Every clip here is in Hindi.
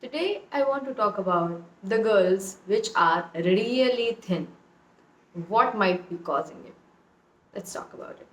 Today, I want to talk about the girls which are really thin. What might be causing it? Let's talk about it.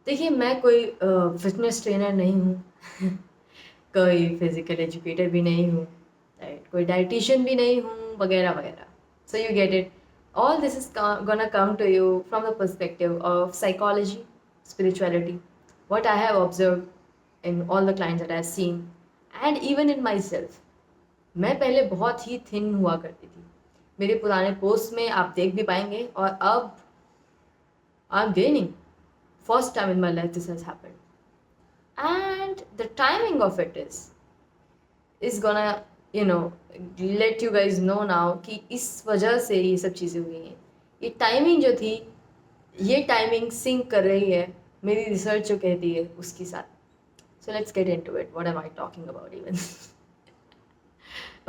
देखिए, मैं कोई फिटनेस ट्रेनर नहीं हूँ कोई फिजिकल एजुकेटर भी नहीं हूँ, राइट? कोई डाइटिशियन भी नहीं हूँ, वगैरह वगैरह. So you get it. All this is gonna come to you from the perspective of psychology, spirituality, what I have observed in all the clients that I've seen, and even in myself. मैं पहले बहुत ही थिन हुआ करती थी. मेरे पुराने पोस्ट में आप देख भी पाएंगे. और अब I am gaining. First time in my life this has happened. And the timing of it is gonna let you guys know now कि इस वजह से ये सब चीज़ें हुई हैं. ये टाइमिंग जो थी, ये टाइमिंग सिंक कर रही है मेरी रिसर्च जो कहती है उसके साथ. So let's get into it. What am I talking about even.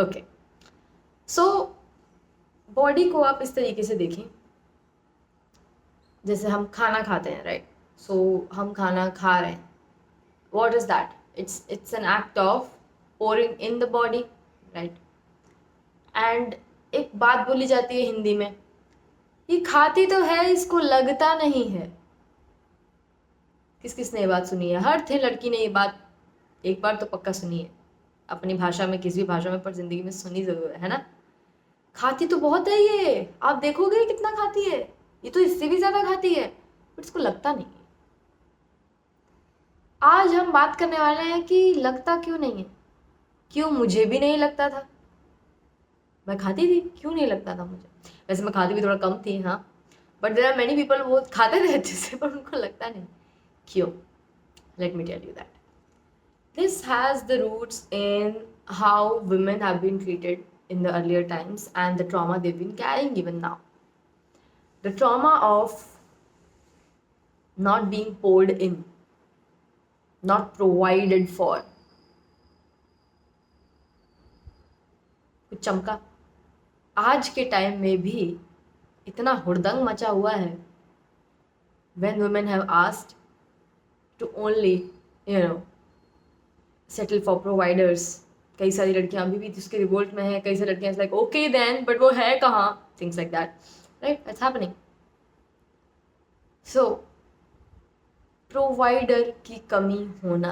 Okay, so body को आप इस तरीके से देखें जैसे हम खाना खाते हैं, राइट? सो हम खाना खा रहे हैं. What is that? It's an act of pouring in the body, right? And एक बात बोली जाती है हिंदी में, ये खाती तो है, इसको लगता नहीं है. किस किसने ये बात सुनी है? हर थे लड़की ने ये बात एक बार तो पक्का सुनी है अपनी भाषा में, किसी भी भाषा में, पर जिंदगी में सुनी जरूर है ना. खाती तो बहुत है ये, आप देखोगे कितना खाती है, ये तो इससे भी ज्यादा खाती है, बट इसको लगता नहीं है. आज हम बात करने वाले हैं कि लगता क्यों नहीं है. क्यों मुझे भी नहीं लगता था. मैं खाती थी, क्यों नहीं लगता था मुझे. वैसे मैं खाती भी थोड़ा कम थी, हाँ, but there are many people वो खाते थे अच्छे से पर उनको लगता नहीं. क्यों? Let me tell you that. This has the roots in how women have been treated in the earlier times and the trauma they've been carrying even now. The trauma of not being poured in, not provided for. कुछ चमका. आज के टाइम में भी इतना हुड़दंग मचा हुआ है when women have asked to only, settle for providers. कई सारी लड़कियां अभी भी उसके रिवोल्ट में है. कई सारी लड़कियां लाइक ओके देन, बट वो है कहाँ, things like that, right? It's happening. So provider की कमी होना.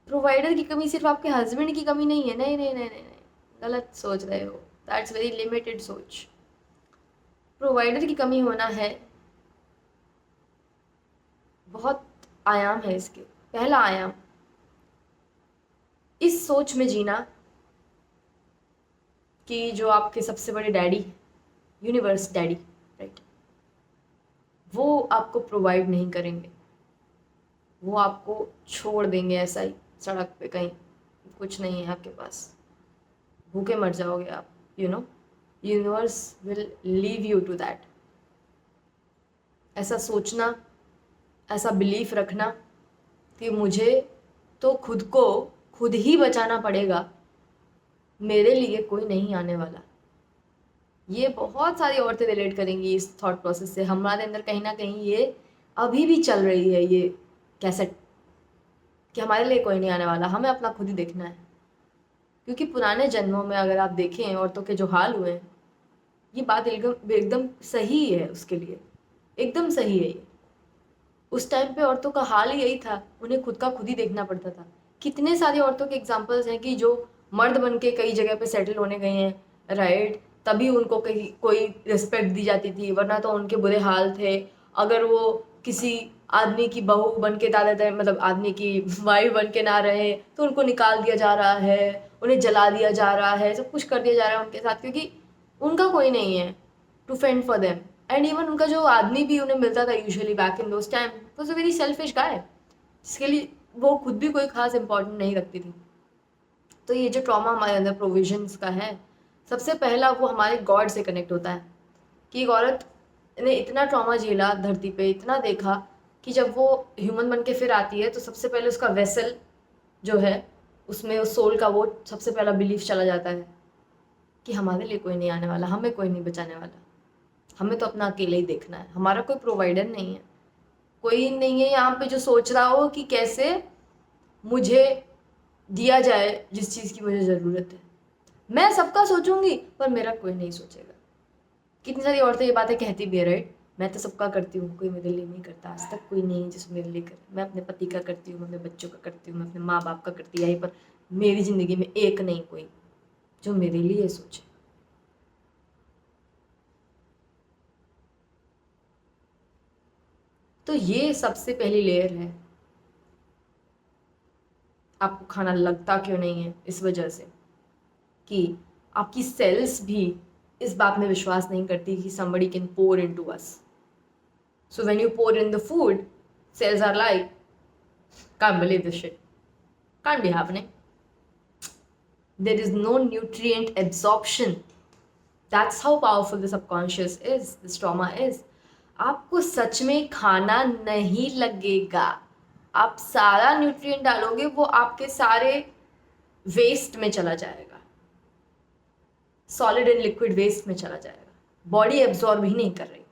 प्रोवाइडर की कमी सिर्फ आपके हस्बैंड की कमी नहीं है. नहीं नहीं नहीं नहीं नहीं, गलत सोच रहे हो. दैट्स वेरी लिमिटेड सोच. प्रोवाइडर की कमी होना है, बहुत आयाम है इसके. पहला आयाम, इस सोच में जीना कि जो आपके सबसे बड़े डैडी, यूनिवर्स डैडी, राइट, वो आपको प्रोवाइड नहीं करेंगे. वो आपको छोड़ देंगे ऐसा ही सड़क पे कहीं, कुछ नहीं है आपके पास, भूखे मर जाओगे आप. Universe will leave you to that. ऐसा सोचना, ऐसा बिलीफ रखना कि मुझे तो खुद को खुद ही बचाना पड़ेगा, मेरे लिए कोई नहीं आने वाला. ये बहुत सारी औरतें रिलेट करेंगी इस थॉट प्रोसेस से. हमारे अंदर कहीं ना कहीं ये अभी भी चल रही है ये कैसेट कि हमारे लिए कोई नहीं आने वाला, हमें अपना खुद ही देखना है. क्योंकि पुराने जन्मों में अगर आप देखें औरतों के जो हाल हुए हैं, ये बात एकदम सही है उसके लिए, एकदम सही है ये. उस टाइम पे औरतों का हाल ही यही था, उन्हें खुद का खुद ही देखना पड़ता था. कितने सारी औरतों के एग्जाम्पल्स हैं कि जो मर्द बन के कई जगह पे सेटल होने गए हैं, राइट, तभी उनको कहीं कोई रिस्पेक्ट दी जाती थी, वरना तो उनके बुरे हाल थे. अगर वो किसी आदमी की बहू बन के दादा, मतलब आदमी की वाइफ बन के ना रहे तो उनको निकाल दिया जा रहा है, उन्हें जला दिया जा रहा है, सब कुछ कर दिया जा रहा है उनके साथ, क्योंकि उनका कोई नहीं है to fend for them. And even उनका जो आदमी भी उन्हें मिलता था usually back in those time was a very selfish guy, जिसके लिए वो खुद भी कोई खास इंपॉर्टेंट नहीं रखती थी. तो ये जो ट्रॉमा हमारे अंदर प्रोविजंस का है, सबसे पहला वो हमारे गॉड से कनेक्ट होता है. कि एक औरत ने इतना ट्रॉमा झेला धरती पे, इतना देखा, कि जब वो ह्यूमन बन के फिर आती है तो सबसे पहले उसका वेसल जो है उसमें उस सोल का वो सबसे पहला बिलीफ चला जाता है कि हमारे लिए कोई नहीं आने वाला, हमें कोई नहीं बचाने वाला, हमें तो अपना अकेले ही देखना है, हमारा कोई प्रोवाइडर नहीं है, कोई नहीं है यहाँ पे जो सोच रहा हो कि कैसे मुझे दिया जाए जिस चीज़ की मुझे ज़रूरत है। मैं सबका सोचूंगी पर मेरा कोई नहीं सोचेगा। कितनी सारी औरतें ये बातें कहती भी है, राइट? मैं तो सबका करती हूँ, कोई मेरे लिए नहीं करता, आज तक कोई नहीं है जिसको मेरे लिए करे। मैं अपने पति का करती हूँ, मैं अपने बच्चों का करती हूँ, मैं अपने माँ बाप का करती है, पर मेरी ज़िंदगी में एक नहीं कोई जो मेरे लिए सोचे। तो ये सबसे पहली लेयर है। आपको खाना लगता क्यों नहीं है? इस वजह से कि आपकी सेल्स भी इस बात में विश्वास नहीं करती कि somebody can pour into us. So when you pour in the food, cells are like, can't believe this shit. Can't be happening. There is no nutrient absorption. That's how powerful the subconscious is, this trauma is. आपको सच में खाना नहीं लगेगा। आप सारा न्यूट्रिएंट डालोगे, वो आपके सारे वेस्ट में चला जाएगा, सॉलिड एंड लिक्विड वेस्ट में चला जाएगा। बॉडी एब्जॉर्ब ही नहीं कर रही।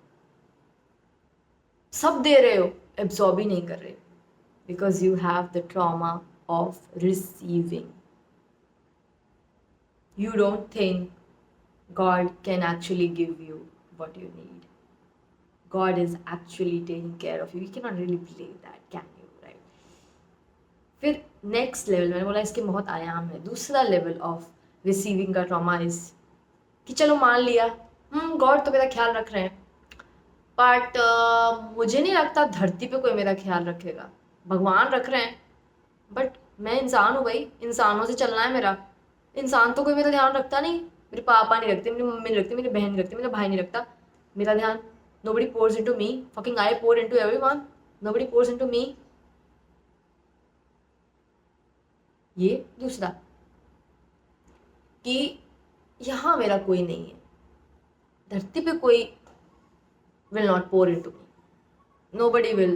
सब दे रहे हो, एब्जॉर्ब ही नहीं कर रहे, because you have the trauma of receiving. You don't think God can actually give you what you need. God is actually taking care of you. You cannot really believe that, can you? Right? फिर नेक्स्ट लेवल, मैंने बोला इसके बहुत आयाम है। दूसरा लेवल ऑफ रिसीविंग का ट्रॉमा इज कि चलो मान लिया गॉड तो मेरा ख्याल रख रहे हैं, बट मुझे नहीं लगता धरती पे कोई मेरा ख्याल रखेगा। भगवान रख रहे हैं, बट मैं इंसान हूँ भाई, इंसानों से चलना है मेरा। इंसान तो कोई मेरा ध्यान रखता नहीं। मेरे पापा नहीं रखते, मेरी मम्मी नहीं रखती, मेरी बहन नहीं रखती, मेरा भाई नहीं रखता मेरा ध्यान। Nobody pours into me, fucking I pour into everyone, nobody pours into me. ये दूसरा कि यहाँ मेरा कोई नहीं है, धरती पे कोई will not pour into me, nobody will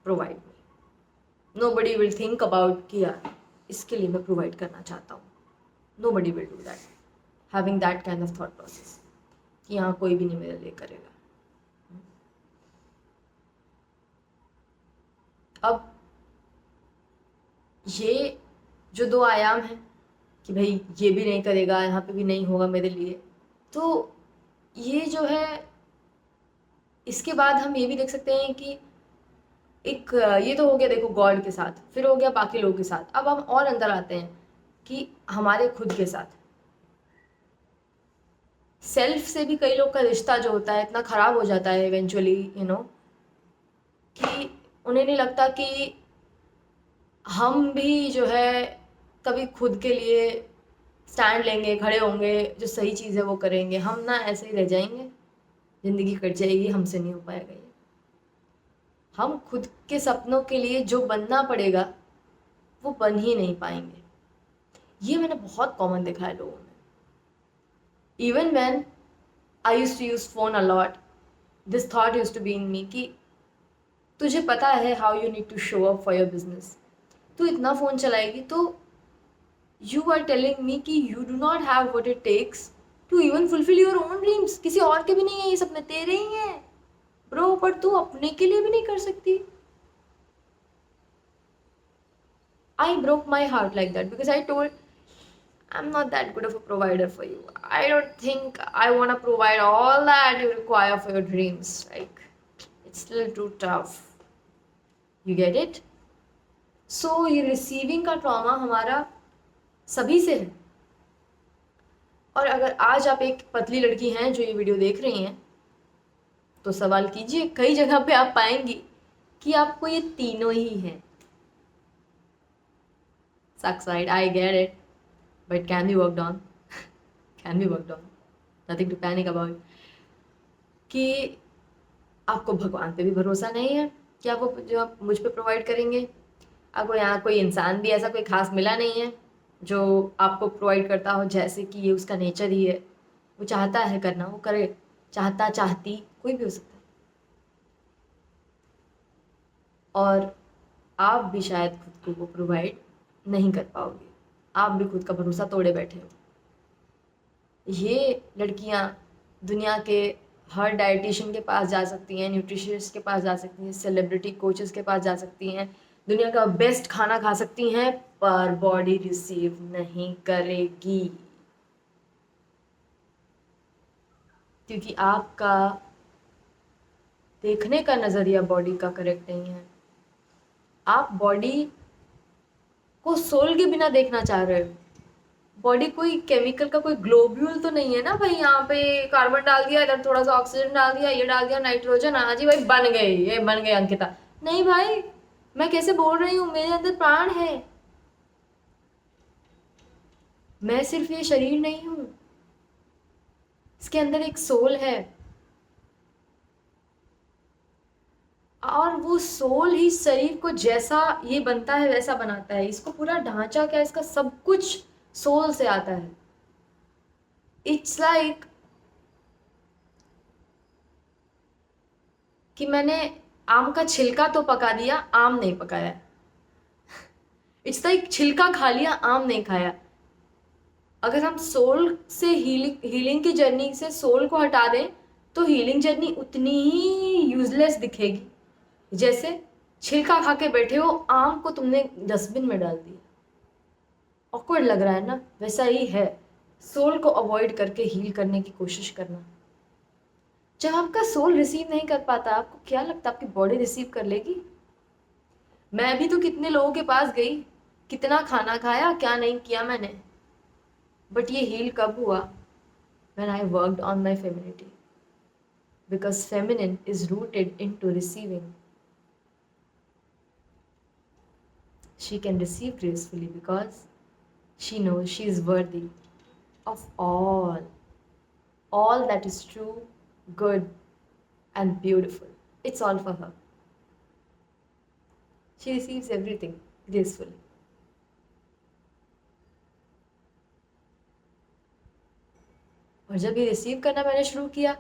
provide me, nobody will think about कि यार इसके लिए मैं प्रोवाइड करना चाहता हूँ। Nobody will do that. Having that kind of thought process कि यहाँ कोई भी नहीं मेरे लिए करेगा। अब ये जो दो आयाम हैं कि भाई ये भी नहीं करेगा, यहाँ पे भी नहीं होगा मेरे लिए, तो ये जो है, इसके बाद हम ये भी देख सकते हैं कि एक ये तो हो गया देखो गॉड के साथ, फिर हो गया बाकी लोगों के साथ। अब हम और अंदर आते हैं कि हमारे खुद के साथ। सेल्फ से भी कई लोग का रिश्ता जो होता है इतना ख़राब हो जाता है इवेंचुअली, कि उन्हें नहीं लगता कि हम भी जो है कभी खुद के लिए स्टैंड लेंगे, खड़े होंगे, जो सही चीज़ है वो करेंगे। हम ना ऐसे ही रह जाएंगे, ज़िंदगी कट जाएगी, हमसे नहीं हो पाएगा ये। हम खुद के सपनों के लिए जो बनना पड़ेगा वो बन ही नहीं पाएंगे। ये मैंने बहुत कॉमन देखा है लोगों में। Even when I used to use phone a lot, this thought used to be in me कि तुझे पता है how you need to show up for your business. तू इतना फ़ोन चलाएगी तो यू आर टेलिंग मी कि you do not have what it takes to even fulfil your own dreams. किसी और के भी नहीं है ये सपने, तेरे ही हैं ब्रो, पर तू अपने के लिए भी नहीं कर सकती। I broke my heart like that because I told I'm not that good of a provider for you. I don't think I want to provide all that you require for your dreams. Like, it's still too tough. You get it? So, ये receiving का trauma हमारा सभी से है। और अगर आज आप एक पतली लड़की हैं जो ये वीडियो देख रही हैं, तो सवाल कीजिए, कई जगह पे आप पाएंगी कि आपको ये तीनों ही हैं। Sucks, right? I get it. But can be worked on. Can be worked on. Nothing to panic about. कि आपको भगवान पे भी भरोसा नहीं है कि आप वो जो आप मुझ पे प्रोवाइड करेंगे। आपको यहाँ कोई इंसान भी ऐसा कोई खास मिला नहीं है जो आपको प्रोवाइड करता हो, जैसे कि ये उसका नेचर ही है। वो चाहता है करना, वो करे, चाहता चाहती कोई भी हो सकता है। और आप भी शायद खुद को वो प्रोवाइड नहीं कर पाओगे। आप भी खुद का भरोसा तोड़े बैठे हो। ये लड़कियां दुनिया के हर डाइटिशियन के पास जा सकती हैं, न्यूट्रिशनिस्ट के पास जा सकती हैं, सेलिब्रिटी कोचेस के पास जा सकती हैं, दुनिया का बेस्ट खाना खा सकती हैं पर बॉडी रिसीव नहीं करेगी, क्योंकि आपका देखने का नज़रिया बॉडी का करेक्ट नहीं है। आप बॉडी को सोल के बिना देखना चाह रहे हो। बॉडी कोई केमिकल का कोई ग्लोब्यूल तो नहीं है ना भाई, यहाँ पे कार्बन डाल दिया, इधर थोड़ा सा ऑक्सीजन डाल दिया, ये डाल दिया नाइट्रोजन, हाँ जी भाई बन गई, ये बन गई अंकिता। नहीं भाई, मैं कैसे बोल रही हूँ, मेरे अंदर प्राण है, मैं सिर्फ ये शरीर नहीं हूँ, इसके अंदर एक सोल है, और वो सोल ही शरीर को जैसा ये बनता है वैसा बनाता है। इसको पूरा ढांचा क्या, इसका सब कुछ सोल से आता है। इट्स लाइक कि मैंने आम का छिलका तो पका दिया, आम नहीं पकाया। इट्स लाइक छिलका खा लिया, आम नहीं खाया। अगर हम सोल से हीलिंग की जर्नी से सोल को हटा दें तो हीलिंग जर्नी उतनी ही यूजलेस दिखेगी जैसे छिलका खा के बैठे हो, आम को तुमने डस्टबिन में डाल दिया। ऑकवर्ड लग रहा है ना, वैसा ही है सोल को अवॉइड करके हील करने की कोशिश करना। जब आपका सोल रिसीव नहीं कर पाता, आपको क्या लगता है आपकी बॉडी रिसीव कर लेगी? मैं भी तो कितने लोगों के पास गई, कितना खाना खाया, क्या नहीं किया मैंने, बट ये हील कब हुआ? when I worked on my femininity, because feminine is rooted into receiving. She can receive gracefully because she knows she is worthy of all that is true, good and beautiful. It's all for her. She receives everything gracefully. और जब ये रिसीव करना मैंने शुरू किया,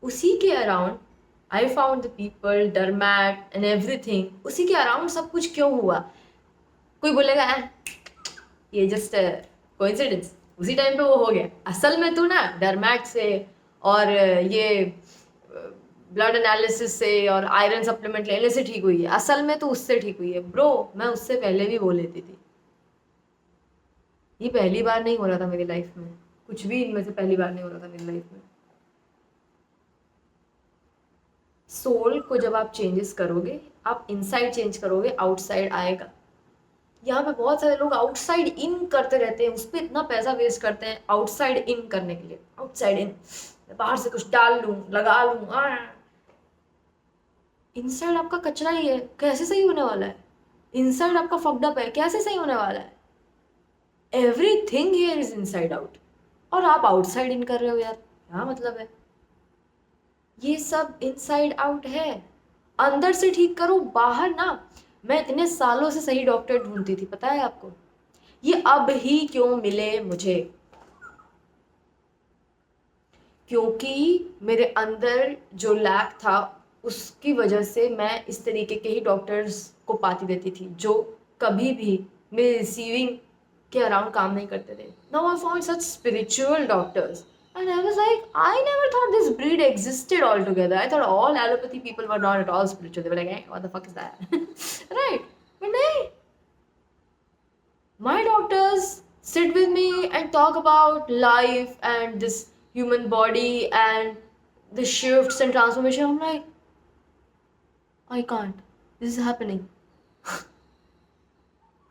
उसी के around I found the people, dermat and everything. उसी के अराउंड सब कुछ क्यों हुआ? कोई बोलेगा ये जस्ट कोइंसिडेंस, उसी टाइम पे वो हो गया। असल में तू ना डरमैट से और ये ब्लड एनालिसिस से और आयरन सप्लीमेंट लेने से ठीक हुई है, असल में तो उससे ठीक हुई है। ब्रो, मैं उससे पहले भी वो लेती थी। ये पहली बार नहीं हो रहा था मेरी लाइफ में, कुछ भी इनमें से पहली बार नहीं हो रहा था मेरी लाइफ में। सोल को जब आप चेंजेस करोगे, आप इनसाइड चेंज करोगे, आउटसाइड आएगा। यहाँ पे बहुत सारे लोग आउटसाइड इन करते रहते हैं, उस पर इतना पैसा वेस्ट करते हैं आउटसाइड इन करने के लिए। आउटसाइड इन, बाहर से कुछ डाल लूँ, लगा लूँ, इनसाइड आपका कचरा ही है, कैसे सही होने वाला है? इनसाइड आपका फक्ड अप है, कैसे सही होने वाला है? Everything here is inside out, और आप आउटसाइड इन कर रहे हो यार, क्या मतलब है? ये सब इनसाइड आउट है, अंदर से ठीक करो, बाहर ना। मैं इतने सालों से सही डॉक्टर ढूंढती थी, पता है आपको? ये अब ही क्यों मिले मुझे? क्योंकि मेरे अंदर जो लैक था उसकी वजह से मैं इस तरीके के ही डॉक्टर्स को पाती रहती थी जो कभी भी मेरे रिसीविंग के अराउंड काम नहीं करते थे। Now I found such spiritual doctors and I was like, I never thought this breed existed altogether. I thought all allopathy people were not at all spiritual. They were like, hey, what the fuck is that? Right? But no. My doctors sit with me and talk about life and this human body and the shifts and transformation. I'm like, I can't. This is happening.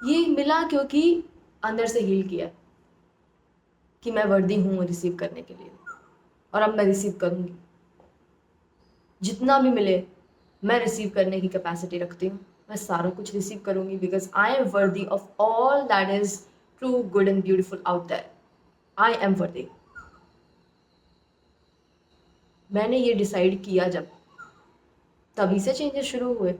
ये मिला क्योंकि अंदर से हील किया कि मैं वर्दी हूँ रिसीव करने के लिए, और अब मैं रिसीव करूँगी। जितना भी मिले मैं रिसीव करने की कैपेसिटी रखती हूँ, मैं सारा कुछ रिसीव करूँगी because I am worthy of all that is true, good and beautiful out there. I am worthy. मैंने ये डिसाइड किया जब, तभी से चेंजेस शुरू हुए।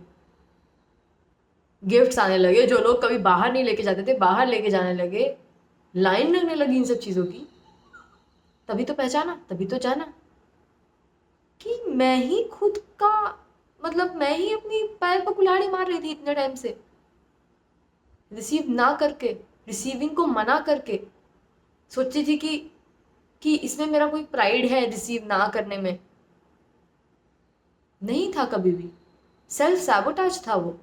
गिफ्ट्स आने लगे, जो लोग कभी बाहर नहीं लेके जाते थे बाहर लेके जाने लगे, लाइन लगने लगी इन सब चीज़ों की। तभी तो पहचाना, तभी तो जाना कि मैं ही खुद का, मतलब मैं ही अपनी पैर पर कुल्हाड़ी मार रही थी इतने टाइम से, रिसीव ना करके, रिसीविंग को मना करके। सोचती थी कि इसमें मेरा कोई प्राइड है रिसीव ना करने में, नहीं था कभी भी। सेल्फ सैबोटाज था वो।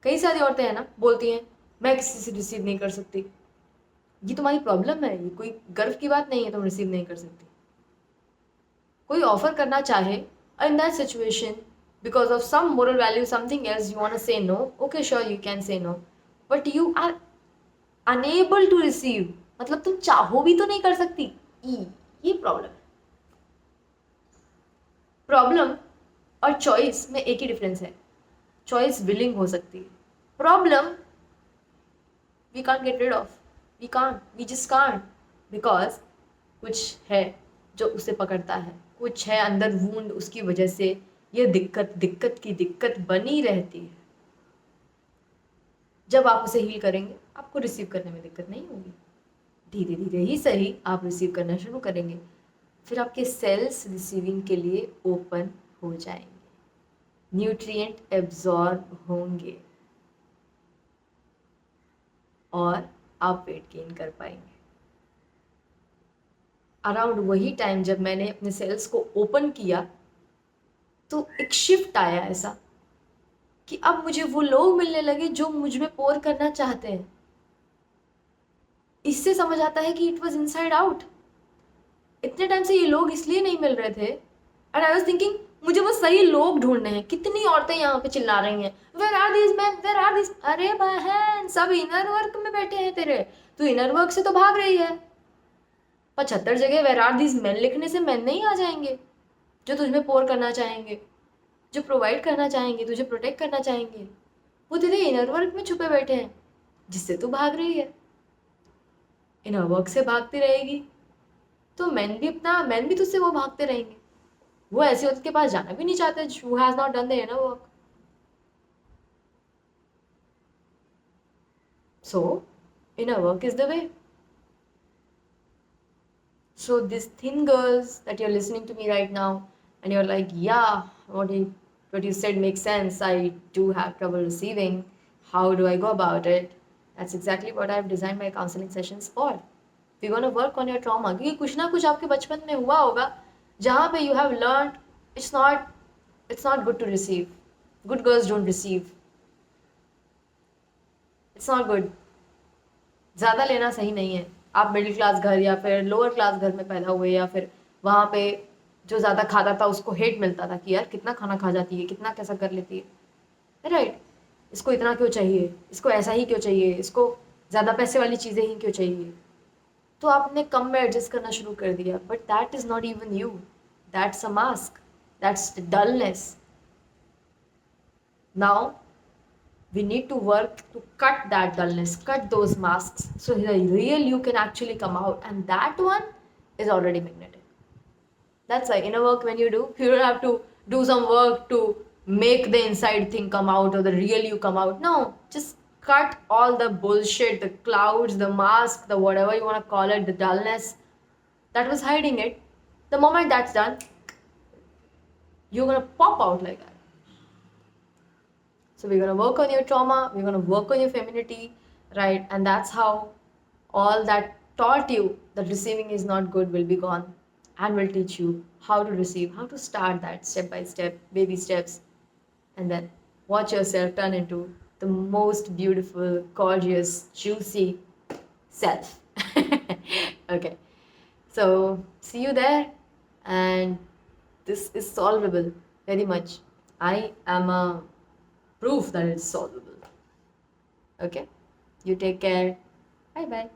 कई सारी औरतें हैं ना, बोलती हैं मैं किसी से रिसीव नहीं कर सकती। ये तुम्हारी प्रॉब्लम है, ये कोई गर्व की बात नहीं है तुम रिसीव नहीं कर सकती। कोई ऑफर करना चाहे, in that situation because of some moral value something else you want to say no, okay sure you can say no, but you are unable to receive, मतलब तुम चाहो भी तो नहीं कर सकती। ये प्रॉब्लम है। प्रॉब्लम और चॉइस में एक ही डिफरेंस है, चॉइस विलिंग हो सकती है, problem we can't get rid of, we just can't, because कुछ है जो उसे पकड़ता है, कुछ है अंदर वूंड, उसकी वजह से ये दिक्कत की दिक्कत बनी रहती है। जब आप उसे हील करेंगे आपको रिसीव करने में दिक्कत नहीं होगी, धीरे धीरे ही सही आप रिसीव करना शुरू करेंगे, फिर आपके सेल्स रिसीविंग के लिए ओपन हो जाएंगे, न्यूट्रिएंट एब्जॉर्ब होंगे और आप वेट गेन कर पाएंगे। अराउंड वही टाइम जब मैंने अपने सेल्स को ओपन किया तो एक शिफ्ट आया ऐसा कि अब मुझे वो लोग मिलने लगे जो मुझ में पोर करना चाहते हैं। इससे समझ आता है कि इट वॉज इनसाइड आउट। इतने टाइम से ये लोग इसलिए नहीं मिल रहे थे, एंड आई वॉज थिंकिंग मुझे वो सही लोग ढूंढने हैं। कितनी औरतें यहाँ पे चिल्ला रही हैं where are this man, where are this, अरे बहन सब इनर वर्क में बैठे हैं तेरे, तू इनर वर्क से तो भाग रही है। 75 जगह वेयर आर दिस मैन लिखने से मैन नहीं आ जाएंगे जो तुझमें पोर करना चाहेंगे, जो प्रोवाइड करना चाहेंगे, तुझे प्रोटेक्ट करना चाहेंगे। वो तेरे इनर वर्क में छुपे बैठे हैं जिससे तू भाग रही है। इनर वर्क से भागती रहेगी तो मैन भी तुझसे वो भागते रहेंगे। वो ऐसी औरत के पास जाना भी नहीं चाहते who has not done the inner work. So inner work is the way. So these thin girls that you're listening to me right now and you're like, yeah, what you said makes sense, I do have trouble receiving, how do I go about it? That's exactly what I've designed my counseling sessions for. We're going to work on your trauma, क्योंकि कुछ ना कुछ आपके बचपन में हुआ होगा जहाँ पे you have learned it's not good to receive. Good girls don't receive. It's not good. ज़्यादा लेना सही नहीं है। आप मिडिल क्लास घर या फिर लोअर क्लास घर में पैदा हुए, या फिर वहाँ पे जो ज़्यादा खाता था उसको हेट मिलता था कि यार कितना खाना खा जाती है, कितना कैसा कर लेती है, राइट, इसको इतना क्यों चाहिए, इसको ऐसा ही क्यों चाहिए, इसको ज़्यादा पैसे वाली चीज़ें ही क्यों चाहिए। तो आपने कम में एडजस्ट करना शुरू कर दिया, but that is not even you, that's a mask, that's dullness. Now we need to work to cut that dullness, cut those masks, so the real you can actually come out, and that one is already magnetic. That's why inner work, when you don't have to do some work to make the inside thing come out or the real you come out. No, just cut all the bullshit, the clouds, the mask, the whatever you want to call it, the dullness that was hiding it. The moment that's done, you're gonna pop out like that. So we're going to work on your trauma, we're going to work on your femininity, right? And that's how all that taught you that receiving is not good will be gone, and will teach you how to receive, how to start that step by step, baby steps, and then watch yourself turn into the most beautiful, gorgeous, juicy self. Okay, so see you there, and this is solvable very much. I am a proof that it's solvable. Okay, you take care. Bye bye.